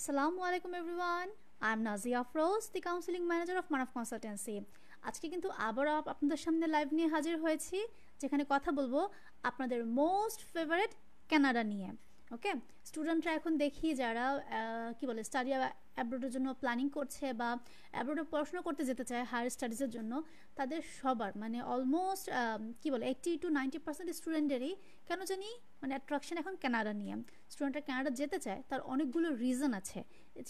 Assalamu alaikum everyone. I'm Nazia Afroz, the counseling manager of Manaf Consultancy. আজকে কিন্তু আবারও আপনাদের সামনে লাইভ নিয়ে হাজির হয়েছি, যেখানে কথা বলবো আপনাদের মোস্ট ফেভারিট কানাডা নিয়ে। ওকে, স্টুডেন্টরা এখন দেখি যারা কি বলে স্টাডি অ্যাব্রোডের জন্য প্ল্যানিং করছে বা অ্যাব্রোডে পড়াশোনা করতে যেতে চায় হায়ার স্টাডিজের জন্য, তাদের সবার মানে অলমোস্ট কি বলে 80-90% স্টুডেন্টেরই কেন জানি মানে অ্যাট্রাকশন এখন কানাডা নিয়ে। স্টুডেন্টরা কানাডা যেতে চায়, তার অনেকগুলো রিজন আছে।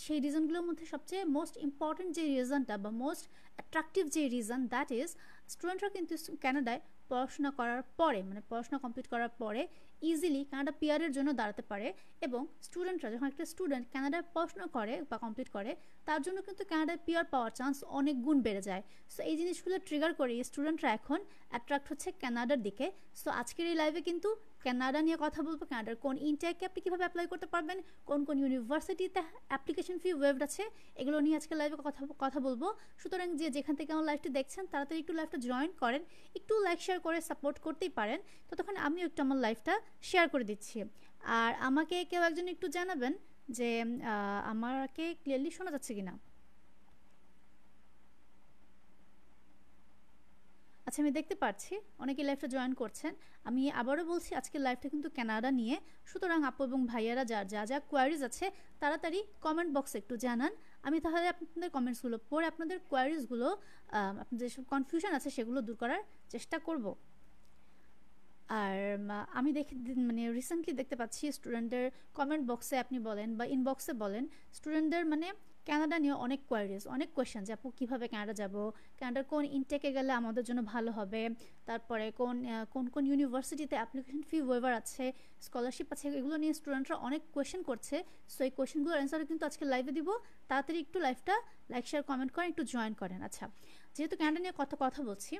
সেই রিজনগুলোর মধ্যে সবচেয়ে মোস্ট ইম্পর্টেন্ট যে রিজনটা বা মোস্ট অ্যাট্রাকটিভ যে রিজন, দ্যাট ইজ স্টুডেন্টরা কিন্তু কানাডায় পড়াশোনা করার পরে মানে পড়াশোনা কমপ্লিট করার পরে ইজিলি কানাডা পিআরের জন্য দাঁড়াতে পারে। এবং স্টুডেন্টরা যখন একটা স্টুডেন্ট কানাডায় পড়াশোনা করে বা কমপ্লিট করে, তার জন্য কিন্তু কানাডায় পিআর পাওয়ার চান্স অনেক গুণ বেড়ে যায়। সো এই জিনিসগুলো ট্রিগার করে স্টুডেন্টরা এখন অ্যাট্রাক্ট হচ্ছে কানাডার দিকে। সো আজকের এই লাইভে কিন্তু কানাডা নিয়ে কথা বলবো, কানাডার কোন ইনটেকে আপনি কীভাবে অ্যাপ্লাই করতে পারবেন, কোন কোন ইউনিভার্সিটিতে অ্যাপ্লিকেশন ফি ওয়েভড আছে, এগুলো নিয়ে আজকে লাইভে কথা বলবো। সুতরাং যেখান থেকে আমার লাইভটি দেখছেন তাড়াতাড়ি একটু লাইভটা জয়েন করেন, একটু লাইক শেয়ার করে সাপোর্ট করতেই পারেন। ততক্ষণ আমিও একটু আমার লাইভটা শেয়ার করে দিচ্ছি। আর আমাকে কেউ একজন একটু জানাবেন যে আমাকে ক্লিয়ারলি শোনা যাচ্ছে কিনা। আচ্ছা, আমি দেখতে পাচ্ছি অনেকে লাইভটা জয়েন করছেন। আমি আবারও বলছি, আজকের লাইভটা কিন্তু কানাডা নিয়ে। সুতরাং আপু এবং ভাইয়ারা যা যা কোয়ারিজ আছে তাড়াতাড়ি কমেন্ট বক্সে একটু জানান। আমি তাহলে আপনাদের কমেন্টসগুলো পড়ে আপনাদের কোয়ারিজগুলো, আপনাদের যেসব কনফিউশন আছে সেগুলো দূর করার চেষ্টা করব। আর আমি মানে রিসেন্টলি দেখতে পাচ্ছি স্টুডেন্টদের কমেন্ট বক্সে আপনি বলেন বা ইনবক্সে বলেন, স্টুডেন্টদের মানে কানাডা নিয়ে অনেক কোয়ারিজ, অনেক কোয়েশ্চেন যে আপু কীভাবে কানাডা যাব, কানাডার কোন ইনটেকে গেলে আমাদের জন্য ভালো হবে, তারপরে কোন কোন ইউনিভার্সিটিতে অ্যাপ্লিকেশন ফি ওয়েভার আছে, স্কলারশিপ আছে, এগুলো নিয়ে স্টুডেন্টরা অনেক কোয়েশ্চেন করছে। সো এই কোয়েশ্চেনগুলোর অ্যান্সার কিন্তু আজকে লাইভে দিব। তাড়াতাড়ি একটু লাইভটা লাইক শেয়ার কমেন্ট করেন, একটু জয়েন করেন। আচ্ছা, যেহেতু কানাডা নিয়ে কথা বলছি,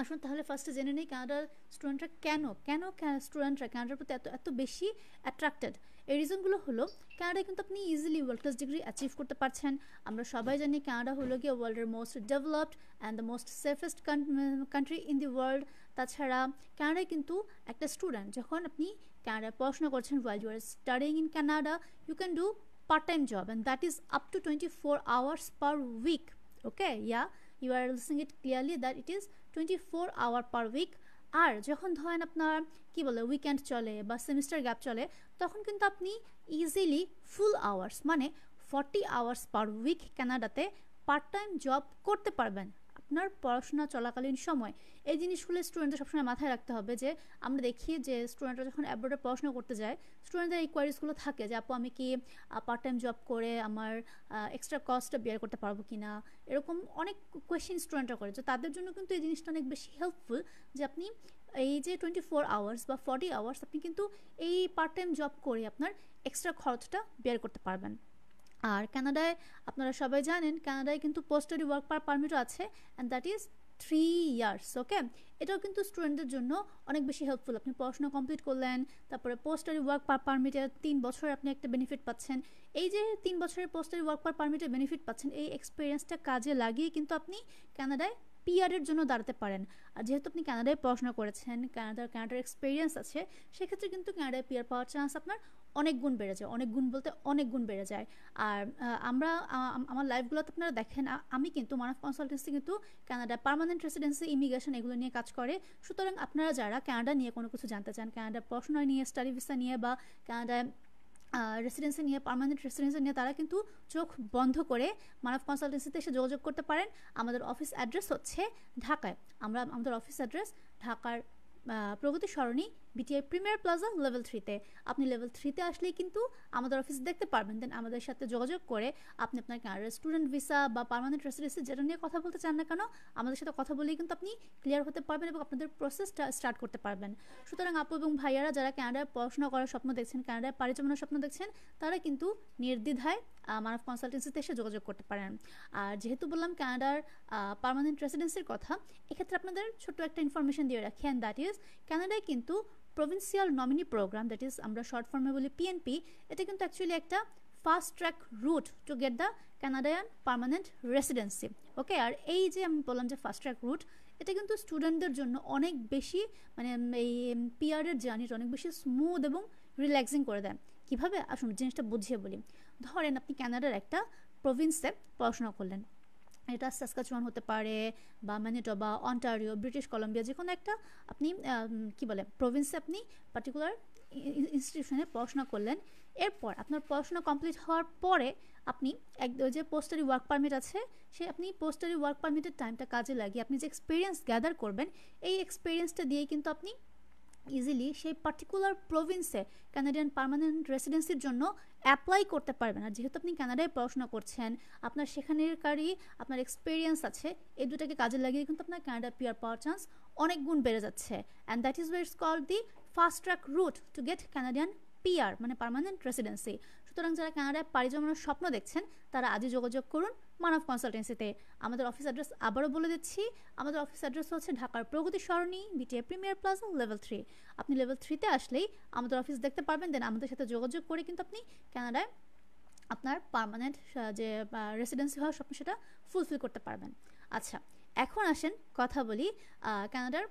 আসুন তাহলে ফার্স্টে জেনে নেই কানাডার স্টুডেন্টরা কেন স্টুডেন্টরা কানাডার প্রতি এত বেশি অ্যাট্রাক্টেড। এই রিজনগুলো হলো, কানাডায় কিন্তু আপনি easily world class degree achieve করতে পারছেন। আমরা সবাই জানি কানাডা হলো গিয়ে ওয়ার্ল্ডের most developed and the most safest country in the world. তাছাড়া কানাডায় কিন্তু একটা স্টুডেন্ট যখন আপনি কানাডায় পড়াশোনা করছেন, while you are studying in Canada, you can do part-time job and that is up to 24 hours per week. Okay, yeah, you are listening it clearly that it is 24 hour per week. আর যখন ধরেন আপনার কি বলে weekend চলে বা semester gap চলে, তখন কিন্তু আপনি ইজিলি ফুল আওয়ার্স মানে 40 আওয়ার্স পার উইক কানাডাতে পার্ট টাইম জব করতে পারবেন আপনার পড়াশোনা চলাকালীন সময়। এই জিনিসগুলো স্টুডেন্টদের সবসময় মাথায় রাখতে হবে যে আমরা দেখি যে স্টুডেন্টরা যখন অ্যাব্রোডে পড়াশোনা করতে যায়, স্টুডেন্টদের এই কোয়ারিজগুলো থাকে যে আপু আমি কি পার্ট টাইম জব করে আমার এক্সট্রা কস্টটা বিয়ার করতে পারবো কি না, এরকম অনেক কোয়েশ্চেন স্টুডেন্টরা করে। তো তাদের জন্য কিন্তু এই জিনিসটা অনেক বেশি হেল্পফুল যে আপনি এই যে 24 আওয়ার্স বা 40 আওয়ার্স আপনি কিন্তু এই পার্ট টাইম জব করে আপনার এক্সট্রা খরচটা বিয়ার করতে পারবেন। আর কানাডায় আপনারা সবাই জানেন কানাডায় কিন্তু পোস্ট স্টাডি ওয়ার্ক পারমিটও আছে অ্যান্ড দ্যাট ইজ 3 ইয়ার্স। ওকে, এটাও কিন্তু স্টুডেন্টদের জন্য অনেক বেশি হেল্পফুল। আপনি পড়াশোনা কমপ্লিট করলেন, তারপরে পোস্ট স্টাডি ওয়ার্ক পারমিটের 3 বছরের আপনি একটা বেনিফিট পাচ্ছেন। এই যে 3 বছরের পোস্ট স্টাডি ওয়ার্ক পারমিটের বেনিফিট পাচ্ছেন, এই এক্সপিরিয়েন্সটা কাজে লাগিয়ে কিন্তু আপনি কানাডায় পিআরের জন্য দাঁড়াতে পারেন। আর যেহেতু আপনি কানাডায় পড়াশোনা করেছেন, কানাডার এক্সপিরিয়েন্স আছে, সেক্ষেত্রে কিন্তু কানাডায় পিআর পাওয়ার চান্স আপনার অনেক গুণ বেড়ে যায়, অনেক গুণ বলতে অনেক গুণ বেড়ে যায়। আর আমার লাইভগুলোতে আপনারা দেখেন আমি কিন্তু মানব কনসালটেন্সি কিন্তু কানাডা পার্মানেন্ট রেসিডেন্সি, ইমিগ্রেশন এগুলো নিয়ে কাজ করে। সুতরাং আপনারা যারা কানাডা নিয়ে কোনো কিছু জানতে চান, কানাডা পড়াশোনা নিয়ে, স্টাডি ভিসা নিয়ে বা কানাডায় রেসিডেন্সি নিয়ে, পার্মানেন্ট রেসিডেন্সি নিয়ে, তারা কিন্তু চোখ বন্ধ করে মানব কনসালটেন্সিতে এসে যোগাযোগ করতে পারেন। আমাদের অফিস অ্যাড্রেস হচ্ছে ঢাকায়। আমাদের অফিস অ্যাড্রেস ঢাকার প্রগতি সরণি বিটিআই প্রিমিয়ার প্লাজা লেভেল 3-তে। আপনি লেভেল 3-তে আসলেই কিন্তু আমাদের অফিস দেখতে পারবেন। দেন আমাদের সাথে যোগাযোগ করে আপনি আপনার কানাডার স্টুডেন্ট ভিসা বা পার্মানেন্ট রেসিডেন্সি যেটা নিয়ে কথা বলতে চান না কেন, আমাদের সাথে কথা বলেই কিন্তু আপনি ক্লিয়ার হতে পারবেন এবং আপনাদের প্রসেসটা স্টার্ট করতে পারবেন। সুতরাং আপু এবং ভাইয়ারা যারা কানাডায় পড়াশোনা করার স্বপ্ন দেখছেন, কানাডায় পাড়ি জমানোর স্বপ্ন দেখছেন, তারা কিন্তু নির্দ্বিধায় মানব কনসালটেন্সিতে এসে যোগাযোগ করতে পারেন। আর যেহেতু বললাম কানাডার পার্মানেন্ট রেসিডেন্সির কথা, এক্ষেত্রে আপনাদের ছোট্ট একটা ইনফরমেশন দিয়ে রাখি, অ্যান্ড দ্যাট ইজ কানাডায় কিন্তু provincial nominee program, that is আমরা শর্ট ফর্মে বলি পিএনপি, এটা কিন্তু অ্যাকচুয়ালি একটা fast track route to get the Canadian permanent residency. Okay, আর এই যে আমি বললাম যে ফাস্ট ট্র্যাক রুট, এটা কিন্তু স্টুডেন্টদের জন্য অনেক বেশি মানে এই পিআরের জার্নিটা অনেক বেশি স্মুথ এবং রিল্যাক্সিং করে দেয়। কিভাবে আসুন জিনিসটা বুঝিয়ে বলি। ধরেন আপনি কানাডার একটা প্রভিন্সে পড়াশোনা করলেন, এটা সাসকাচুয়ান হতে পারে বা ম্যানিটোবা, অন্টারিও, ব্রিটিশ কলম্বিয়া, যে কোনো একটা আপনি কি বলে প্রভিন্সে আপনি পার্টিকুলার ইনস্টিটিউশনে পড়াশোনা করলেন। এরপর আপনার পড়াশোনা কমপ্লিট হওয়ার পরে আপনি ওই যে পোস্টারি ওয়ার্ক পারমিট আছে, সে আপনি পোস্টারি ওয়ার্ক পারমিটের টাইমটা কাজে লাগিয়ে আপনি যে এক্সপিরিয়েন্স গ্যাদার করবেন, এই এক্সপিরিয়েন্সটা দিয়ে কিন্তু আপনি ইজিলি সেই পার্টিকুলার প্রভিন্সে কানাডিয়ান পার্মানেন্ট রেসিডেন্সির জন্য অ্যাপ্লাই করতে পারবেন। আর যেহেতু আপনি কানাডায় পড়াশোনা করছেন, আপনার সেখানেরকারই আপনার এক্সপিরিয়েন্স আছে, এই দুটাকে কাজে লাগিয়ে কিন্তু আপনার কানাডা পিআর পাওয়ার চান্স অনেক গুণ বেড়ে যাচ্ছে। And that is way it's called the fast track route to get Canadian PR মানে পার্মানেন্ট রেসিডেন্সি। সুতরাং যারা কানাডায় পাড়ি জমানোর স্বপ্ন দেখছেন তারা আজই যোগাযোগ করুন মানব কনসালটেন্সিতে। আমাদের অফিস অ্যাড্রেস আবারও বলে দিচ্ছি, আমাদের অফিস অ্যাড্রেস হচ্ছে ঢাকার প্রগতি সরণি, বিটিএ প্রিমিয়ার প্লাজা, লেভেল 3। আপনি লেভেল 3-তে আসলেই আমাদের অফিস দেখতে পারবেন, দেন আমাদের সাথে যোগাযোগ করে কিন্তু আপনি কানাডায় আপনার পার্মানেন্ট যে রেসিডেন্সি হওয়ার স্বপ্ন সেটা ফুলফিল করতে পারবেন। আচ্ছা, এখন আসেন কথা বলি কানাডার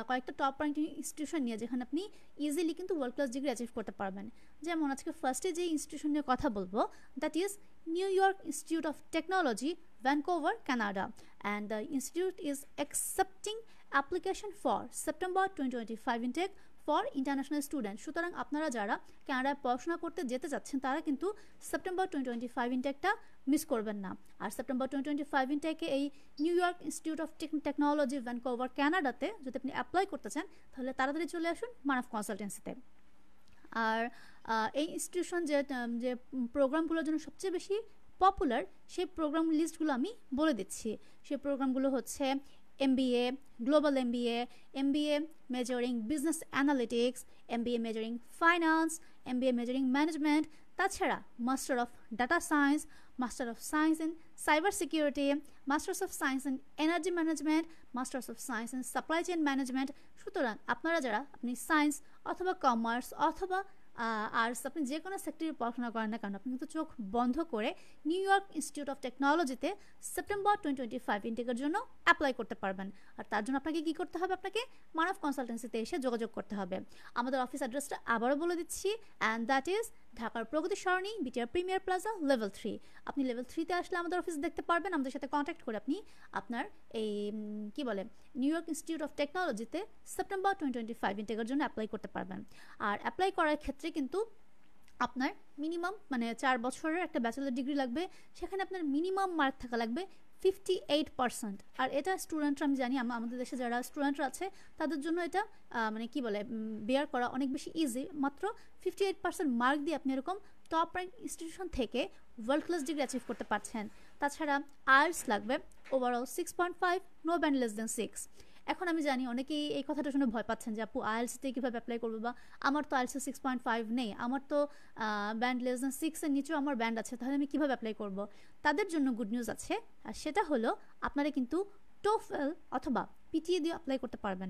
কয়েকটা টপ র্যাঙ্কিং ইনস্টিটিউশন নিয়ে, যেখানে আপনি ইজিলি কিন্তু ওয়ার্ল্ড ক্লাস ডিগ্রি অ্যাচিভ করতে পারবেন। যেমন আজকে ফার্স্টে যে ইনস্টিটিউশন নিয়ে কথা বলবো, that is New York Institute of Technology, Vancouver, Canada, and the institute is accepting application for September 2025 intake for international student. সুতরাং আপনারা যারা কানাডায় পড়াশোনা করতে যেতে চাচ্ছেন তারা কিন্তু সেপ্টেম্বর 2025 ইনটেকটা মিস করবেন না। আর সেপ্টেম্বর 2025 ইনটেকে এই New York Institute of Technology, Vancouver, কানাডাতে যদি আপনি অ্যাপ্লাই করতে চান তাহলে তাড়াতাড়ি চলে আসুন মানব কনসালটেন্সিতে। আর এই ইনস্টিটিউশন যে প্রোগ্রামগুলোর জন্য সবচেয়ে বেশি পপুলার, সেই প্রোগ্রাম লিস্টগুলো আমি বলে দিচ্ছি। সেই প্রোগ্রামগুলো হচ্ছে MBA, Global MBA, MBA majoring business analytics, MBA majoring finance, MBA majoring management, তাছাড়া master of data science, master of science in cyber security, masters of science in energy management, masters of science in supply chain management. সুতরাং আপনারা যারা আপনি science অথবা commerce অথবা arts, আপনি যে কোনো সেক্টরে পড়াশোনা করেন না কেন, আপনি কিন্তু চোখ বন্ধ করে নিউ ইয়র্ক ইনস্টিটিউট অফ টেকনোলজিতে সেপ্টেম্বর 2025 ইনটেকের জন্য অ্যাপ্লাই করতে পারবেন। আর তার জন্য আপনাকে কী করতে হবে, আপনাকে মানব কনসালটেন্সিতে এসে যোগাযোগ করতে হবে। আমাদের অফিস অ্যাড্রেসটা আবারও বলে দিচ্ছি, অ্যান্ড দ্যাট ইজ ঢাকার প্রগতি সরণি, বিটিআর প্রিমিয়ার প্লাজা, লেভেল 3। আপনি লেভেল 3-তে আসলে আমাদের অফিস দেখতে পারবেন, আমাদের সাথে কন্ট্যাক্ট করে আপনি আপনার এই কি বলে নিউ ইয়র্ক ইনস্টিটিউট অফ টেকনোলজিতে সেপ্টেম্বর 2025 ইনটেকের জন্য অ্যাপ্লাই করতে পারবেন। আর অ্যাপ্লাই করার ক্ষেত্রে কিন্তু আপনার মিনিমাম মানে 4 বছরের একটা ব্যাচেলর ডিগ্রি লাগবে, সেখানে আপনার মিনিমাম মার্ক থাকা লাগবে 58%। আর এটা স্টুডেন্টরা, আমি জানি আমাদের দেশে যারা স্টুডেন্টরা আছে তাদের জন্য এটা মানে কি বলে বেয়ার করা অনেক বেশি ইজি। মাত্র 58% মার্ক দিয়ে আপনি এরকম টপ র্যাঙ্ক ইনস্টিটিউশন থেকে ওয়ার্ল্ড ক্লাস ডিগ্রি অ্যাচিভ করতে পারছেন। তাছাড়া আইএলটিএস লাগবে overall 6.5, no band less than 6। এখন আমি জানি অনেকেই এই কথাটা শুনে ভয় পাচ্ছেন যে আপু আইএলটিএসতে কীভাবে অ্যাপ্লাই করবো, বা আমার তো আইএলটিএস 6.5 নেই, আমার তো ব্যান্ড লেস দেন 6-এর নিচেও আমার ব্যান্ড আছে, তাহলে আমি কীভাবে অ্যাপ্লাই করব? তাদের জন্য গুড নিউজ আছে, আর সেটা হলো আপনারা কিন্তু টোফেল অথবা পিটিএ দিয়ে অ্যাপ্লাই করতে পারবেন।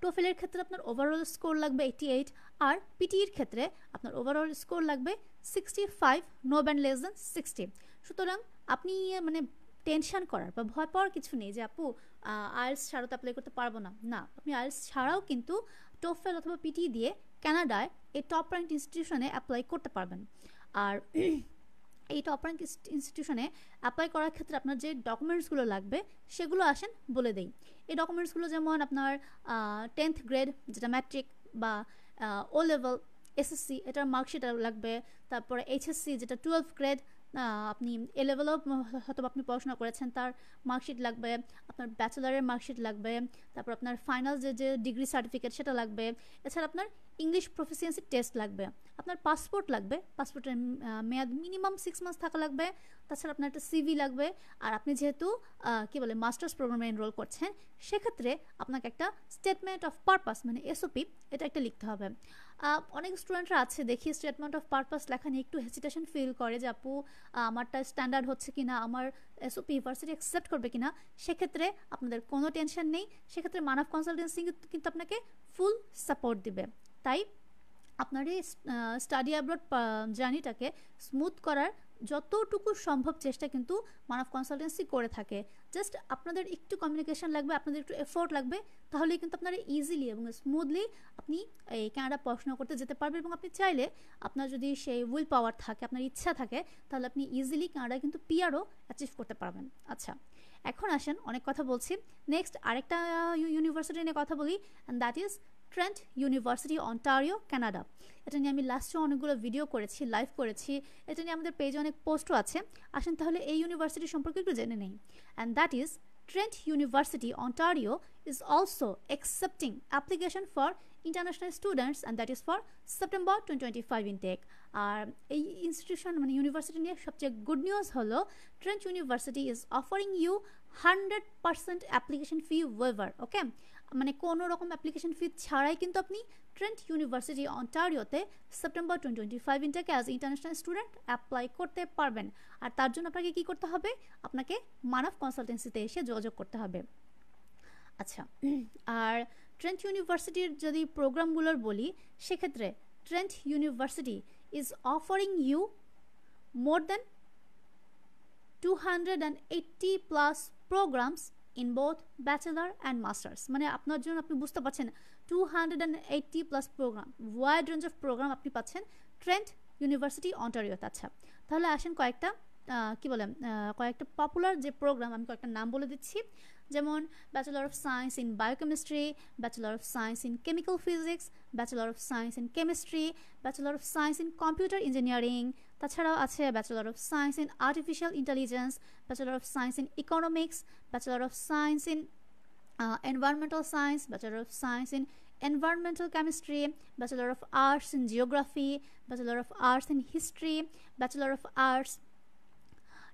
টোফেলের ক্ষেত্রে আপনার ওভারঅল স্কোর লাগবে 88, আর পিটিইর ক্ষেত্রে আপনার ওভারঅল স্কোর লাগবে 65, নো ব্যান্ড লেস দেন 60। সুতরাং আপনি মানে টেনশন করার বা ভয় পাওয়ার কিছু নেই যে আপু আইএলটিএস ছাড়াও তো অ্যাপ্লাই করতে পারবো না। না, আপনি আইএলটিএস ছাড়াও কিন্তু টোফেল অথবা পিটি দিয়ে কানাডায় এই টপ র্যাঙ্ক ইনস্টিটিউশনে অ্যাপ্লাই করতে পারবেন। আর এই টপ র্যাঙ্ক ইনস্টিটিউশনে অ্যাপ্লাই করার ক্ষেত্রে আপনার যে ডকুমেন্টসগুলো লাগবে সেগুলো আসেন বলে দেই। এই ডকুমেন্টসগুলো যেমন আপনার 10th গ্রেড যেটা ম্যাট্রিক, বা ও লেভেল এসএসসি এটার মার্কশিট লাগবে, তারপরে এইচএসসি যেটা 12th গ্রেড, আপনি এ লেভেলও হয়তো আপনি পড়াশোনা করেছেন তার মার্কশিট লাগবে, আপনার ব্যাচেলারের মার্কশিট লাগবে, তারপর আপনার ফাইনাল যে ডিগ্রি সার্টিফিকেট সেটা লাগবে। এছাড়া আপনার ইংলিশ প্রফিসিয়েন্সি টেস্ট লাগবে, আপনার পাসপোর্ট লাগবে, পাসপোর্টের মেয়াদ মিনিমাম 6 মান্থস থাকা লাগবে। তাছাড়া আপনার একটা সিভি লাগবে। আর আপনি যেহেতু কি বলে মাস্টার্স প্রোগ্রামে এনরোল করছেন, সেক্ষেত্রে আপনাকে একটা স্টেটমেন্ট অফ পারপাস মানে এসওপি এটা একটা লিখতে হবে। অনেক স্টুডেন্টরা আছে দেখি স্টেটমেন্ট অফ পারপাস লেখা নিয়ে একটু হেজিটেশন ফিল করে যে আপু আমারটা স্ট্যান্ডার্ড হচ্ছে কিনা, আমার এসওপি ইউনিভার্সিটি অ্যাকসেপ্ট করবে কিনা। সেক্ষেত্রে আপনাদের কোনো টেনশন নেই, সেক্ষেত্রে মানব কনসালটেন্সি কিন্তু আপনাকে ফুল সাপোর্ট দিবে। তাই আপনার এই স্টাডি অ্যাব্রড জার্নিটাকে স্মুথ করার যতটুকু সম্ভব চেষ্টা কিন্তু মানব কনসালটেন্সি করে থাকে। জাস্ট আপনাদের একটু কমিউনিকেশন লাগবে, আপনাদের একটু এফোর্ট লাগবে, তাহলে কিন্তু আপনারা ইজিলি এবং স্মুথলি আপনি এই কানাডা পড়াশোনা করতে যেতে পারবেন। এবং আপনি চাইলে আপনার যদি সেই উইল পাওয়ার থাকে, আপনার ইচ্ছা থাকে, তাহলে আপনি ইজিলি কানাডা কিন্তু পিআরও অ্যাচিভ করতে পারবেন। আচ্ছা, এখন আসেন, অনেক কথা বলছি, নেক্সট আরেকটা ইউনিভার্সিটি নিয়ে কথা বলি, and that is Trent university Ontario Canada. এটা নিয়ে আমি লাস্টে অনেকগুলো ভিডিও করেছি, লাইভ করেছি, এটা নিয়ে আমাদের পেজে অনেক পোস্টও আছে। আসেন তাহলে এই ইউনিভার্সিটি সম্পর্কে একটু জেনে নেই। And that is Trent University, Ontario is also accepting application for international students, and that is for September 2025 intake. আর এই ইনস্টিটিউশন মানে ইউনিভার্সিটি নিয়ে সবচেয়ে গুড নিউজ হলো Trent University is offering you 100% application fee waiver. Okay, মানে কোনো রকম application fee ছাড়াই কিন্তু আপনি ট্রেন্ট ইউনিভার্সিটি অন্টারিওতে সেপ্টেম্বর 2025 ইনটেকে অ্যাজ ইন্টারন্যাশনাল স্টুডেন্ট অ্যাপ্লাই করতে পারবেন। আর তার জন্য আপনাকে কী করতে হবে? আপনাকে মানব কনসালটেন্সিতে এসে যোগাযোগ করতে হবে। আচ্ছা, আর ট্রেন্ট ইউনিভার্সিটির যদি প্রোগ্রামগুলোর বলি, সেক্ষেত্রে Trent University is offering you more than 280 plus programs in both bachelor and masters. মানে আপনার জন্য, আপনি বুঝতে পারছেন, 280 plus program, wide range of program আপনি পাচ্ছেন ট্রেন্ট ইউনিভার্সিটি অন্টারিওতে। আচ্ছা, তাহলে আসেন কয়েকটা কয়েকটা পপুলার যে প্রোগ্রাম, আমি কয়েকটা নাম বলে দিচ্ছি, যেমন bachelor of science in biochemistry, bachelor of science in chemical physics, bachelor of science in chemistry, bachelor of science in computer engineering, তাছাড়াও আছে bachelor of science in artificial intelligence, bachelor of science in economics, bachelor of science in environmental science, Bachelor of Science in Environmental Chemistry, Bachelor of Arts in Geography, Bachelor of Arts in History, Bachelor of Arts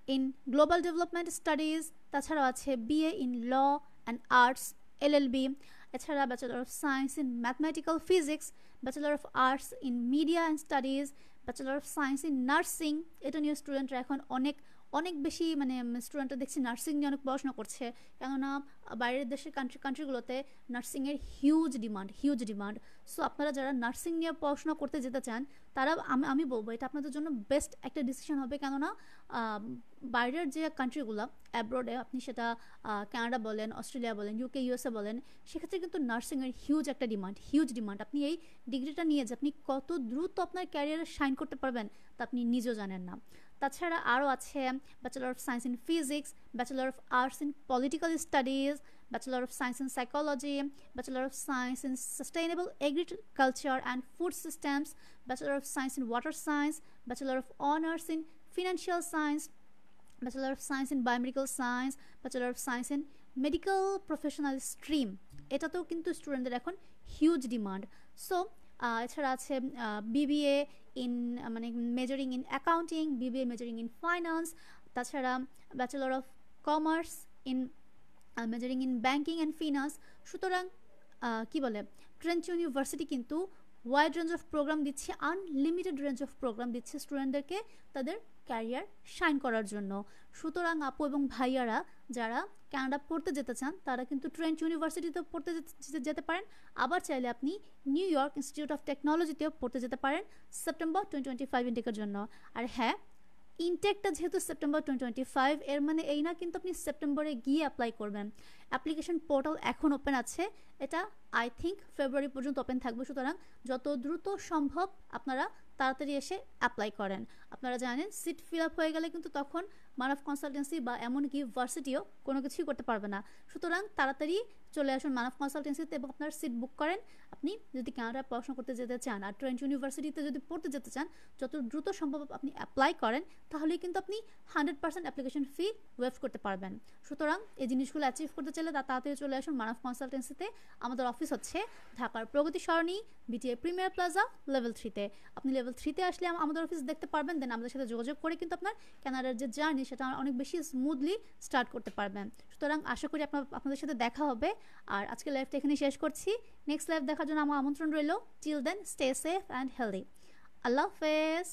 in Global Development Studies, তাছাড়াও আছে BA in Law and Arts LLB, এছাড়া Bachelor of Science in Mathematical Physics, Bachelor of Arts in Media and Studies, Bachelor of Science in Nursing। এটা নিয়ে স্টুডেন্টরা এখন অনেক অনেক বেশি, মানে স্টুডেন্টরা দেখছি নার্সিং নিয়ে অনেক পড়াশোনা করছে, কেননা বাইরের দেশের কান্ট্রিগুলোতে নার্সিংয়ের হিউজ ডিমান্ড। সো আপনারা যারা নার্সিং নিয়ে পড়াশোনা করতে যেতে চান, তারা আমি বলবো এটা আপনাদের জন্য বেস্ট একটা ডিসিশন হবে, কেননা বাইরের যে কান্ট্রিগুলো অ্যাব্রোডে, আপনি সেটা কানাডা বলেন, অস্ট্রেলিয়া বলেন, UK USA বলেন, সেক্ষেত্রে কিন্তু নার্সিংয়ের হিউজ ডিমান্ড। আপনি এই ডিগ্রিটা নিয়ে যে আপনি কত দ্রুত আপনার ক্যারিয়ারে শাইন করতে পারবেন তা আপনি নিজেও জানেন না। তাছাড়া আরও আছে bachelor of science in physics, bachelor of arts in political studies, bachelor of science in psychology, bachelor of science in sustainable agriculture and food systems, bachelor of science in water science, bachelor of honours in financial science, bachelor of science in biomedical science, bachelor of science in medical professional stream. এটাতেও কিন্তু স্টুডেন্টদের এখন huge demand. So এছাড়া আছে BBA in, মানে majoring in accounting, BBA majoring in finance, তাছাড়া bachelor of commerce in majoring in banking and finance. সুতরাং Trent University কিন্তু ওয়াইড রেঞ্জ অফ প্রোগ্রাম দিচ্ছে, আনলিমিটেড রেঞ্জ অফ প্রোগ্রাম দিচ্ছে স্টুডেন্টদেরকে তাদের ক্যারিয়ার শাইন করার জন্য। সুতরাং আপু এবং ভাইয়ারা যারা কানাডা পড়তে যেতে চান, তারা কিন্তু ট্রেন্ট ইউনিভার্সিটিতে পড়তে যেতে পারেন। আবার চাইলে আপনি নিউ ইয়র্ক ইনস্টিটিউট অফ টেকনোলজিতেও পড়তে যেতে পারেন সেপ্টেম্বর 2025 ইনটেকের জন্য। আর হ্যাঁ, ইনটেকটা যেহেতু সেপ্টেম্বর 2025, এর মানে এই না কিন্তু আপনি সেপ্টেম্বরে গিয়ে অ্যাপ্লাই করবেন। অ্যাপ্লিকেশন পোর্টাল এখন ওপেন আছে, এটা আই থিঙ্ক ফেব্রুয়ারি পর্যন্ত ওপেন থাকবে। সুতরাং যত দ্রুত সম্ভব আপনারা তাড়াতাড়ি এসে অ্যাপ্লাই করেন। আপনারা জানেন সিট ফিল আপ হয়ে গেলে কিন্তু তখন মানব কনসালটেন্সি বা এমনকি ভার্সিটিও কোনো কিছুই করতে পারবে না। সুতরাং তাড়াতাড়ি চলে আসুন মানব কনসালটেন্সিতে এবং আপনার সিট বুক করেন। আপনি যদি কানাডায় পড়াশোনা করতে যেতে চান আর ট্রেন্ট ইউনিভার্সিটিতে যদি পড়তে যেতে চান, যত দ্রুত সম্ভব আপনি অ্যাপ্লাই করেন, তাহলেই কিন্তু আপনি 100% অ্যাপ্লিকেশন ফি ওয়েভ করতে পারবেন। সুতরাং এই জিনিসগুলো অ্যাচিভ করতে চাইলে তাড়াতাড়ি চলে আসুন মানব কনসালটেন্সিতে। আমাদের অফিস হচ্ছে ঢাকার প্রগতি সরণি, BTA প্রিমিয়ার প্লাজা, লেভেল 3-তে। আপনি লেভেল 3-তে আসলে আমাদের অফিস দেখতে পারবেন, দেন আমাদের সাথে যোগাযোগ করে কিন্তু আপনার কানাডার যে জার্নি সেটা অনেক বেশি স্মুথলি স্টার্ট করতে পারবেন। সুতরাং আশা করি আপনাদের সাথে দেখা হবে। আর আজকে লাইভটা এখানেই শেষ করছি। নেক্সট লাইভ দেখার জন্য আমার আমন্ত্রণ রইল। Till then, stay safe and healthy. আল্লাহ হাফেজ।